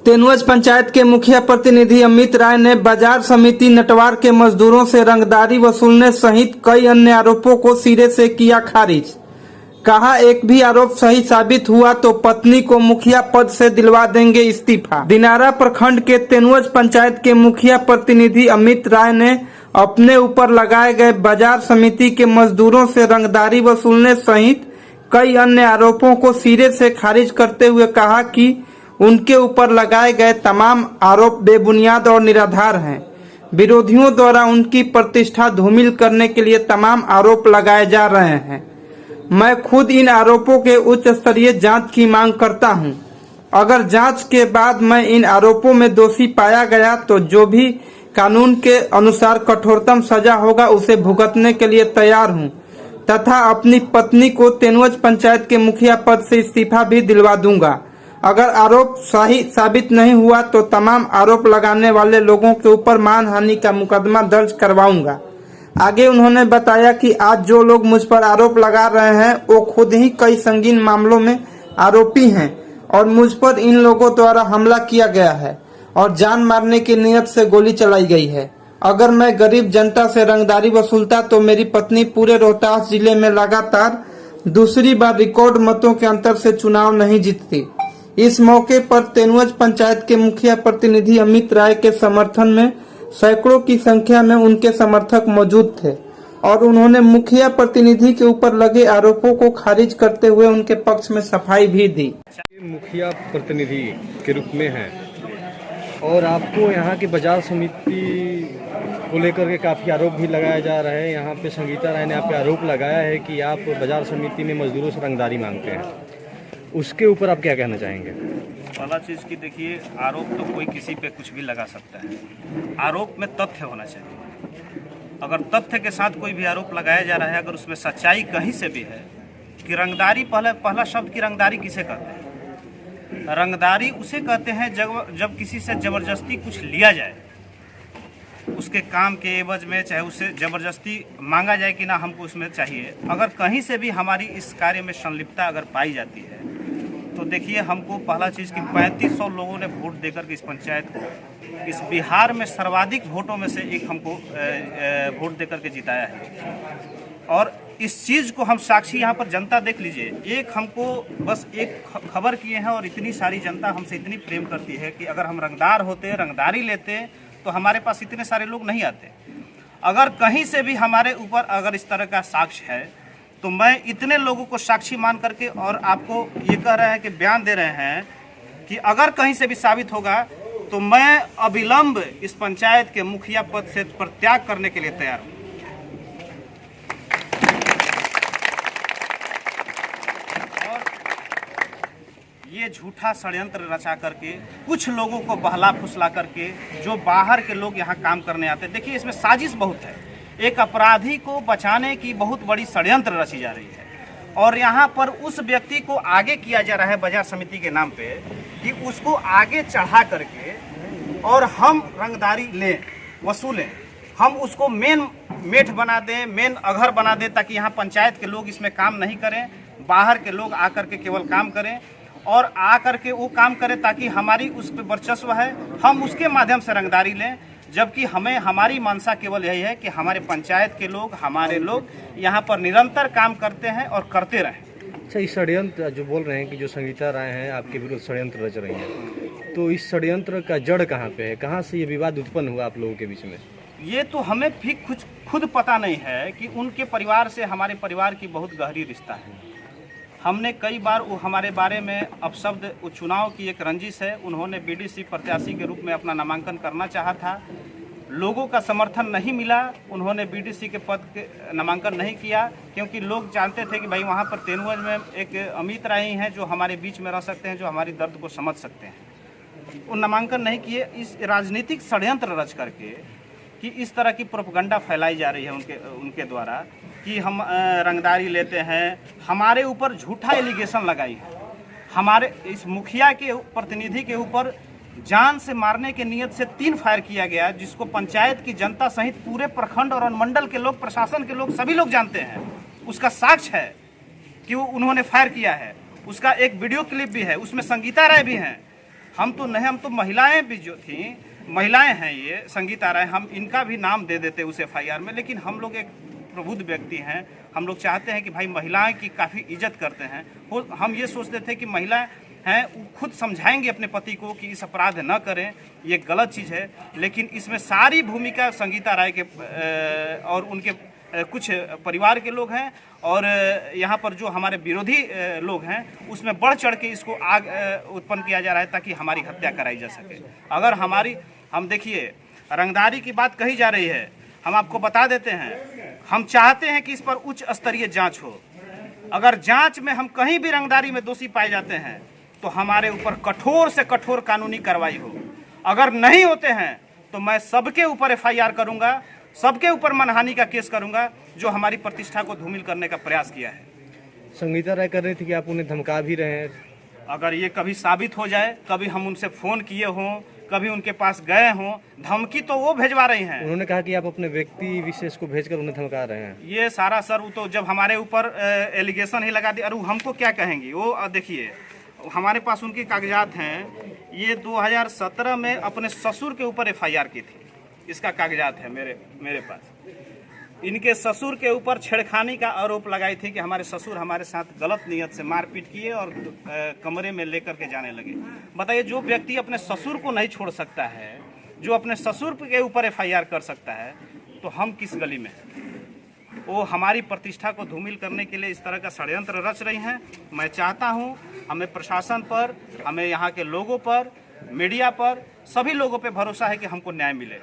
तेनुज पंचायत के मुखिया प्रतिनिधि अमित राय ने बाजार समिति नटवार के मजदूरों से रंगदारी वसूलने सहित कई अन्य आरोपों को सिरे से किया खारिज। कहा, एक भी आरोप सही साबित हुआ तो पत्नी को मुखिया पद से दिलवा देंगे इस्तीफा। दिनारा प्रखंड के तेनुज पंचायत के मुखिया प्रतिनिधि अमित राय ने अपने ऊपर लगाए गए बाजार समिति के मजदूरों से रंगदारी वसूलने सहित कई अन्य आरोपों को सिरे से खारिज करते हुए कहा कि उनके ऊपर लगाए गए तमाम आरोप बेबुनियाद और निराधार हैं। विरोधियों द्वारा उनकी प्रतिष्ठा धूमिल करने के लिए तमाम आरोप लगाए जा रहे हैं। मैं खुद इन आरोपों के उच्च स्तरीय जांच की मांग करता हूं। अगर जांच के बाद मैं इन आरोपों में दोषी पाया गया तो जो भी कानून के अनुसार कठोरतम सजा होगा उसे भुगतने के लिए तैयार हूं तथा अपनी पत्नी को तेनुज पंचायत के मुखिया पद से इस्तीफा भी दिलवा दूंगा। अगर आरोप सही साबित नहीं हुआ तो तमाम आरोप लगाने वाले लोगों के ऊपर मानहानि का मुकदमा दर्ज करवाऊंगा। आगे उन्होंने बताया कि आज जो लोग मुझ पर आरोप लगा रहे हैं वो खुद ही कई संगीन मामलों में आरोपी हैं और मुझ पर इन लोगों द्वारा हमला किया गया है और जान मारने की नीयत से गोली चलाई गई है। अगर मैं गरीब जनता से रंगदारी वसूलता तो मेरी पत्नी पूरे रोहतास जिले में लगातार दूसरी बार रिकॉर्ड मतों के अंतर से चुनाव नहीं जीतती। इस मौके पर तेनुज पंचायत के मुखिया प्रतिनिधि अमित राय के समर्थन में सैकड़ों की संख्या में उनके समर्थक मौजूद थे और उन्होंने मुखिया प्रतिनिधि के ऊपर लगे आरोपों को खारिज करते हुए उनके पक्ष में सफाई भी दी। मुखिया प्रतिनिधि के रूप में हैं और आपको यहाँ की बाजार समिति को लेकर के काफ़ी आरोप भी लगाया जा रहा है। यहाँ पे संगीता राय ने आप पे आरोप लगाया है कि आप बाजार समिति में मजदूरों से रंगदारी मांगते हैं, उसके ऊपर आप क्या कहना चाहेंगे? पहला चीज़ की देखिए, आरोप तो कोई किसी पे कुछ भी लगा सकता है। आरोप में तथ्य होना चाहिए। अगर तथ्य के साथ कोई भी आरोप लगाया जा रहा है, अगर उसमें सच्चाई कहीं से भी है कि रंगदारी, पहला शब्द की रंगदारी किसे कहते हैं? रंगदारी उसे कहते हैं जब किसी से ज़बरदस्ती कुछ लिया जाए, उसके काम के एवज में, चाहे उससे ज़बरदस्ती मांगा जाए कि ना हमको उसमें चाहिए। अगर कहीं से भी हमारी इस कार्य में संलिप्तता अगर पाई जाती है तो देखिए, हमको पहला चीज़ कि 3500 लोगों ने वोट देकर के इस पंचायत को, इस बिहार में सर्वाधिक वोटों में से एक हमको वोट देकर के जिताया है। और इस चीज़ को हम साक्षी यहाँ पर जनता देख लीजिए। एक हमको बस एक खबर किए हैं और इतनी सारी जनता हमसे इतनी प्रेम करती है कि अगर हम रंगदार होते, रंगदारी लेते तो हमारे पास इतने सारे लोग नहीं आते। अगर कहीं से भी हमारे ऊपर अगर इस तरह का साक्ष्य है तो मैं इतने लोगों को साक्षी मान करके और आपको ये कह रहे हैं कि बयान दे रहे हैं कि अगर कहीं से भी साबित होगा तो मैं अविलंब इस पंचायत के मुखिया पद से प्रत्याग करने के लिए तैयार हूँ। और ये झूठा षड्यंत्र रचा करके कुछ लोगों को बहला फुसला करके जो बाहर के लोग यहाँ काम करने आते हैं, देखिए इसमें साजिश बहुत है। एक अपराधी को बचाने की बहुत बड़ी षड्यंत्र रची जा रही है और यहाँ पर उस व्यक्ति को आगे किया जा रहा है बाजार समिति के नाम पे कि उसको आगे चढ़ा करके और हम रंगदारी लें, वसूलें, हम उसको मेन मेठ बना दें, मेन अघर बना दें ताकि यहाँ पंचायत के लोग इसमें काम नहीं करें, बाहर के लोग आकर के केवल काम करें और आकर के वो काम करें ताकि हमारी उस पर वर्चस्व है, हम उसके माध्यम से रंगदारी लें। जबकि हमारी मंशा केवल यही है कि हमारे पंचायत के लोग, हमारे लोग यहाँ पर निरंतर काम करते हैं और करते रहें। अच्छा, इस षड्यंत्र जो बोल रहे हैं कि जो संगीता राय हैं आपके विरुद्ध षड्यंत्र रच रही हैं, तो इस षड्यंत्र का जड़ कहाँ पे है? कहाँ से ये विवाद उत्पन्न हुआ आप लोगों के बीच में? ये तो हमें भी खुद पता नहीं है कि उनके परिवार से हमारे परिवार की बहुत गहरी रिश्ता है। हमने कई बार वो हमारे बारे में अपशब्द, वो चुनाव की एक रंजिश है, उन्होंने बीडीसी प्रत्याशी के रूप में अपना नामांकन करना चाहा था, लोगों का समर्थन नहीं मिला, उन्होंने बीडीसी के पद के नामांकन नहीं किया क्योंकि लोग जानते थे कि भाई वहाँ पर तेनुज में एक अमित राय हैं जो हमारे बीच में रह सकते हैं, जो हमारी दर्द को समझ सकते हैं। वो नामांकन नहीं किए। इस राजनीतिक षड्यंत्र रच करके कि इस तरह की प्रोपेगेंडा फैलाई जा रही है उनके द्वारा कि हम रंगदारी लेते हैं, हमारे ऊपर झूठा एलिगेशन लगाई है। हमारे इस मुखिया के प्रतिनिधि के ऊपर जान से मारने के नियत से 3 फायर किया गया, जिसको पंचायत की जनता सहित पूरे प्रखंड और अनुमंडल के लोग, प्रशासन के लोग, सभी लोग जानते हैं। उसका साक्ष्य है कि वो उन्होंने फायर किया है। उसका एक वीडियो क्लिप भी है, उसमें संगीता राय भी हैं। हम तो नहीं, हम तो महिलाएं भी जो थी, महिलाएं हैं ये संगीता राय, हम इनका भी नाम दे देते उस FIR में। लेकिन हम लोग एक प्रबुद्ध व्यक्ति हैं, हम लोग चाहते हैं कि भाई महिलाएं की काफ़ी इज्जत करते हैं। हम ये सोचते थे कि महिलाएं हैं वो खुद समझाएंगे अपने पति को कि इस अपराध न करें, ये गलत चीज़ है। लेकिन इसमें सारी भूमिका संगीता राय के और उनके कुछ परिवार के लोग हैं, और यहाँ पर जो हमारे विरोधी लोग हैं उसमें बढ़ चढ़ के इसको आग उत्पन्न किया जा रहा है ताकि हमारी हत्या कराई जा सके। अगर हम देखिए रंगदारी की बात कही जा रही है, हम आपको बता देते हैं, हम चाहते हैं कि इस पर उच्च स्तरीय जांच हो। अगर जांच में हम कहीं भी रंगदारी में दोषी पाए जाते हैं तो हमारे ऊपर कठोर से कठोर कानूनी कार्रवाई हो। अगर नहीं होते हैं तो मैं सबके ऊपर FIR करूंगा, सबके ऊपर मानहानि का केस करूंगा जो हमारी प्रतिष्ठा को धूमिल करने का प्रयास किया है। संगीता राय कर रही थी कि आप उन्हें धमका भी रहे हैं। अगर ये कभी साबित हो जाए, कभी हम उनसे फ़ोन किए हों, कभी उनके पास गए हों, धमकी तो वो भेजवा रही हैं। उन्होंने कहा कि आप अपने व्यक्ति विशेष को भेजकर उन्हें धमका रहे हैं। ये सारा सर वो तो जब हमारे ऊपर एलिगेशन ही लगा दिया, अरे हमको क्या कहेंगी वो। देखिए हमारे पास उनके कागजात हैं, ये 2017 में अपने ससुर के ऊपर FIR की थी, इसका कागजात है मेरे पास। इनके ससुर के ऊपर छेड़खानी का आरोप लगाई थी कि हमारे ससुर हमारे साथ गलत नियत से मारपीट किए और कमरे में लेकर के जाने लगे। बताइए, जो व्यक्ति अपने ससुर को नहीं छोड़ सकता है, जो अपने ससुर के ऊपर FIR कर सकता है, तो हम किस गली में हैं? वो हमारी प्रतिष्ठा को धूमिल करने के लिए इस तरह का षड्यंत्र रच रही हैं। मैं चाहता हूं हमें प्रशासन पर, हमें यहाँ के लोगों पर, मीडिया पर, सभी लोगों पे भरोसा है कि हमको न्याय मिले।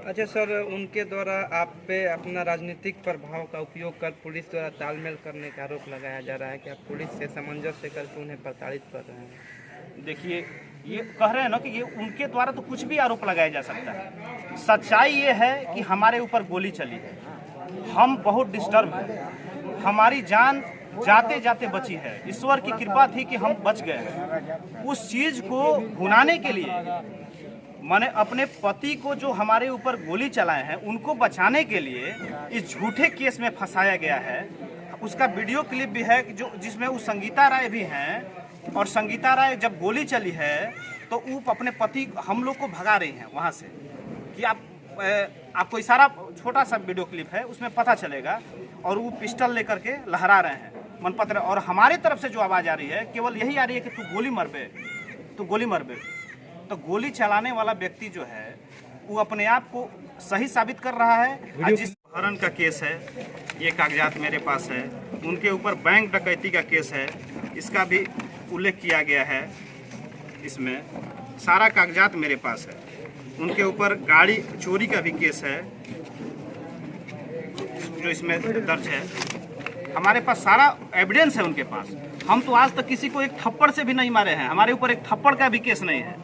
अच्छा सर, उनके द्वारा आप पे अपना राजनीतिक प्रभाव का उपयोग कर पुलिस द्वारा तालमेल करने का आरोप लगाया जा रहा है कि आप पुलिस से सामंजस्य करके उन्हें प्रताड़ित कर रहे हैं। देखिए, ये कह रहे हैं ना कि ये उनके द्वारा तो कुछ भी आरोप लगाया जा सकता है। सच्चाई ये है कि हमारे ऊपर गोली चली है, हम बहुत डिस्टर्ब हैं, हमारी जान जाते जाते बची है। ईश्वर की कृपा थी कि हम बच गए हैं। उस चीज़ को भुनाने के लिए मैंने अपने पति को जो हमारे ऊपर गोली चलाए हैं उनको बचाने के लिए इस झूठे केस में फंसाया गया है। उसका वीडियो क्लिप भी है जो जिसमें वो संगीता राय भी हैं, और संगीता राय जब गोली चली है तो वो अपने पति हम लोग को भगा रही हैं वहाँ से कि आपको इशारा, छोटा सा वीडियो क्लिप है उसमें पता चलेगा, और वो पिस्टल लेकर के लहरा रहे हैं मनपत्र। और हमारे तरफ से जो आवाज़ आ रही है केवल यही आ रही है कि तू गोली मर बे, तू गोली मर बे। तो गोली चलाने वाला व्यक्ति जो है वो अपने आप को सही साबित कर रहा है। जिस हरण का केस है, ये कागजात मेरे पास है। उनके ऊपर बैंक डकैती का केस है, इसका भी उल्लेख किया गया है। इसमें सारा कागजात मेरे पास है। उनके ऊपर गाड़ी चोरी का भी केस है जो इसमें दर्ज है। हमारे पास सारा एविडेंस है उनके पास। हम तो आज तक किसी को एक थप्पड़ से भी नहीं मारे हैं, हमारे ऊपर एक थप्पड़ का भी केस नहीं है।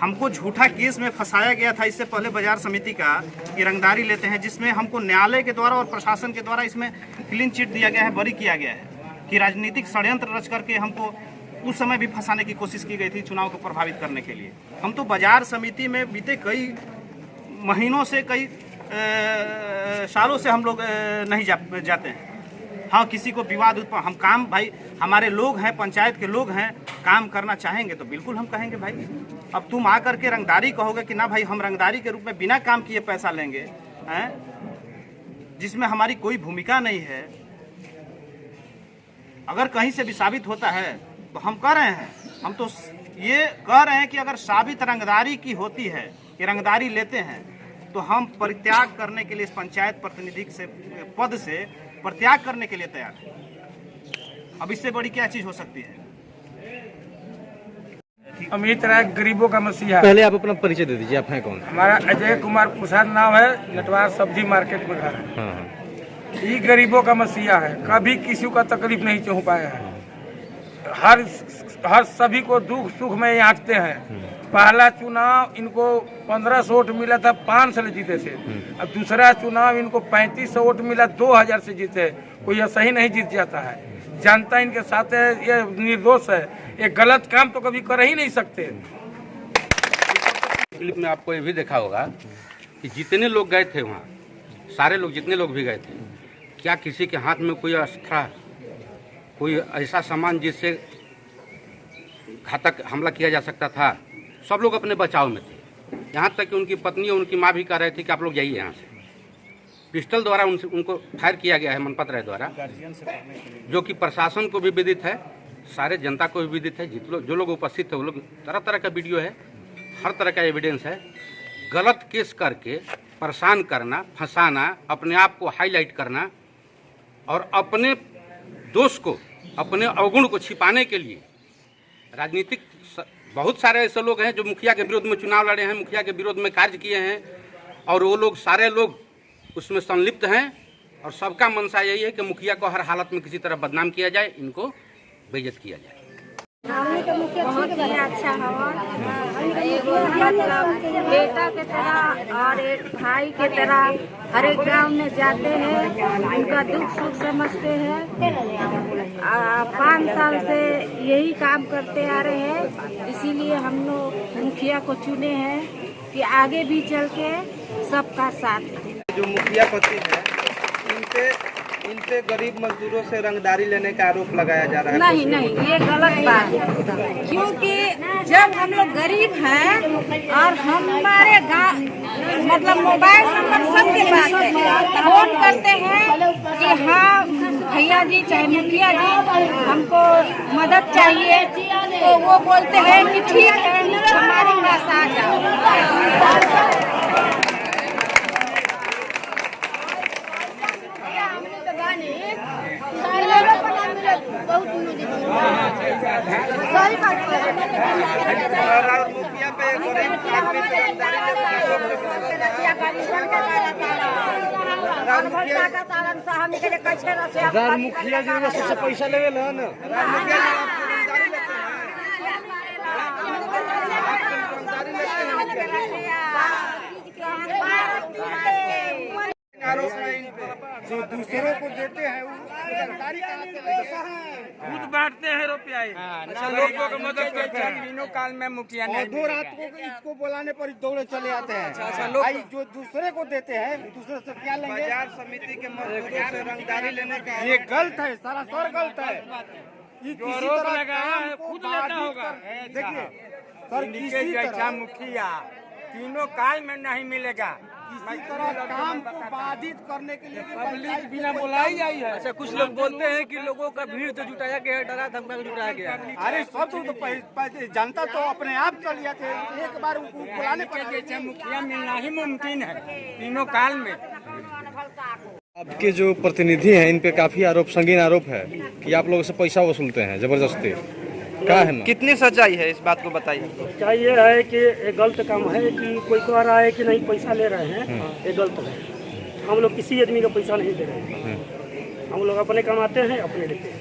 हमको झूठा केस में फंसाया गया था इससे पहले बाजार समिति का कि रंगदारी लेते हैं, जिसमें हमको न्यायालय के द्वारा और प्रशासन के द्वारा इसमें क्लीन चिट दिया गया है, बरी किया गया है कि राजनीतिक षड्यंत्र रच करके हमको उस समय भी फंसाने की कोशिश की गई थी चुनाव को प्रभावित करने के लिए। हम तो बाजार समिति में बीते कई महीनों से, कई सालों से हम लोग नहीं जाते हैं। हाँ, किसी को विवाद उत्पन्न, हम काम, भाई हमारे लोग हैं, पंचायत के लोग हैं, काम करना चाहेंगे तो बिल्कुल हम कहेंगे भाई अब तुम आकर के रंगदारी कहोगे कि ना भाई हम रंगदारी के रूप में बिना काम किए पैसा लेंगे, हैं, जिसमें हमारी कोई भूमिका नहीं है। अगर कहीं से भी साबित होता है तो हम कह रहे हैं, हम तो ये कह रहे हैं कि अगर साबित रंगदारी की होती है कि रंगदारी लेते हैं तो हम परित्याग करने के लिए इस पंचायत प्रतिनिधि से पद से परित्याग करने के लिए तैयार है। अब इससे बड़ी क्या चीज हो सकती है। अमित राय गरीबों का मसीहा। पहले आप अपना परिचय दे दीजिए, आप हैं कौन? हमारा अजय कुमार प्रसाद नाम है, नटवार सब्जी मार्केट में घर है। हाँ। ये गरीबों का मसीहा है, कभी किसी का तकलीफ नहीं हो पाया है। हर सभी को दुख सुख में आंकते हैं। पहला चुनाव इनको 1500 वोट मिला था, 500 से जीते थे। अब दूसरा चुनाव इनको 3500 वोट मिला, 2000 से जीते। कोई ऐसा ही नहीं जीत जाता है। जनता इनके साथ है, ये निर्दोष है, ये गलत काम तो कभी कर ही नहीं सकते। क्लिप में आपको ये भी देखा होगा कि जितने लोग गए थे वहाँ, सारे लोग जितने लोग भी गए थे, क्या किसी के हाथ में कोई अस्त्र, कोई ऐसा सामान जिससे घातक हमला किया जा सकता था। सब लोग अपने बचाव में थे, यहाँ तक कि उनकी पत्नी और उनकी माँ भी कह रहे थे कि आप लोग जाइए यहाँ से। पिस्टल द्वारा उनको फायर किया गया है मनपत राय द्वारा, जो कि प्रशासन को भी विदित है, सारे जनता को भी विदित है। जो लोग उपस्थित थे वो लोग, तरह तरह का वीडियो है, हर तरह का एविडेंस है। गलत केस करके परेशान करना, फंसाना, अपने आप को हाईलाइट करना और अपने दोष को, अपने अवगुण को छिपाने के लिए राजनीतिक बहुत सारे ऐसे लोग हैं जो मुखिया के विरोध में चुनाव लड़े हैं, मुखिया के विरोध में कार्य किए हैं, और वो लोग सारे लोग उसमें संलिप्त हैं। और सबका मंशा यही है कि मुखिया को हर हालत में किसी तरह बदनाम किया जाए, इनको बेइज्जत किया जाए। बहुत ही अच्छा हवा, एगो मतलब बेटा के तरह और एक भाई के तरह हर एक गाँव में जाते हैं, उनका दुख सुख समझते हैं। 5 साल से यही काम करते आ रहे हैं, इसीलिए हम लोग मुखिया को चुने हैं कि आगे भी चल के सबका साथ दें। जो मुखिया पति है इन पे गरीब मजदूरों से रंगदारी लेने का आरोप लगाया जा रहा है। नहीं नहीं, ये गलत बात है, क्योंकि जब हम लोग गरीब हैं और हमारे गाँव मतलब मोबाइल नंबर सबके पास है, फोन करते हैं कि हाँ भैया जी चाहे मुखिया जी हमको मदद चाहिए, तो वो बोलते हैं कि ठीक है हमारे पास आ जाओ। मुखिया जी सबसे पैसा लेवे ना, जो दूसरों को देते हैं खुद बांटते हैं रुपया। लोगों को मदद करते हैं। दिनों काल में मुखिया ने दो रात को इसको बुलाने पर दौड़े चले आते हैं। लोग जो दूसरे को देते हैं, दूसरे से क्या लेंगे? बाजार समिति के मजदूरों से रंगदारी लेने का ये गलत है, सारा सर गलत है। ये किसी तरह काम को खुद लेना होगा। देखिए सर, किसी तरह मुखिया तीनों काल में नहीं मिलेगा। किसी तरह काम को बाधित करने के लिए पब्लिक बिना बुलाई आई है। अच्छा, कुछ लोग बोलते हैं कि लोगों का भीड़ तो जुटाया गया है, डरा धमका के जुटाया गया है। अरे सब तो जनता तो अपने आप चल जाते हैं, एक बार उनको बुलाने पर जैसे मुखिया मिलना ही मुमकिन है तीनों काल में। आपके जो प्रतिनिधि हैं इन पे काफी आरोप, संगीन आरोप है कि आप लोगों से पैसा वसूलते हैं जबरदस्ती। क्या है ना? कितनी सच्चाई है इस बात को बताइए। क्या ये है कि ये गलत काम है कि कोई कह रहा है कि नहीं पैसा ले रहे हैं, ये गलत है। हम लोग किसी आदमी का पैसा नहीं दे रहे हैं, हम लोग अपने कमाते हैं, अपने लेते हैं।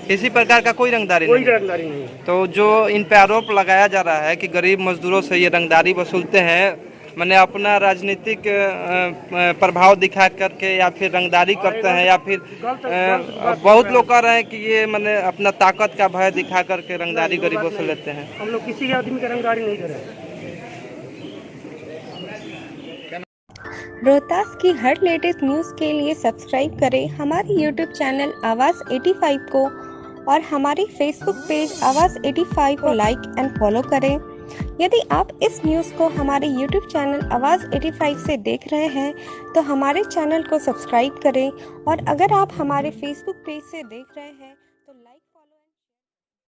किसी प्रकार का कोई रंगदारी नहीं है। तो जो इन पे आरोप लगाया जा रहा है कि गरीब मजदूरों से ये रंगदारी वसूलते हैं, मैंने अपना राजनीतिक प्रभाव दिखा करके या फिर रंगदारी करते हैं, या फिर बहुत लोग कह रहे हैं कि ये मैंने अपना ताकत का भय दिखा करके रंगदारी गरीबों से लेते हैं। हम लोग किसी आदमी का रंगदारी नहीं दे रहे हैं। रोहतास की हर लेटेस्ट न्यूज़ के लिए सब्सक्राइब करें हमारे यूट्यूब चैनल आवाज़ 85 को और हमारे फेसबुक पेज आवाज़ 85 को लाइक एंड फॉलो करें। यदि आप इस न्यूज़ को हमारे यूट्यूब चैनल आवाज़ 85 से देख रहे हैं तो हमारे चैनल को सब्सक्राइब करें, और अगर आप हमारे फेसबुक पेज से देख रहे हैं तो लाइक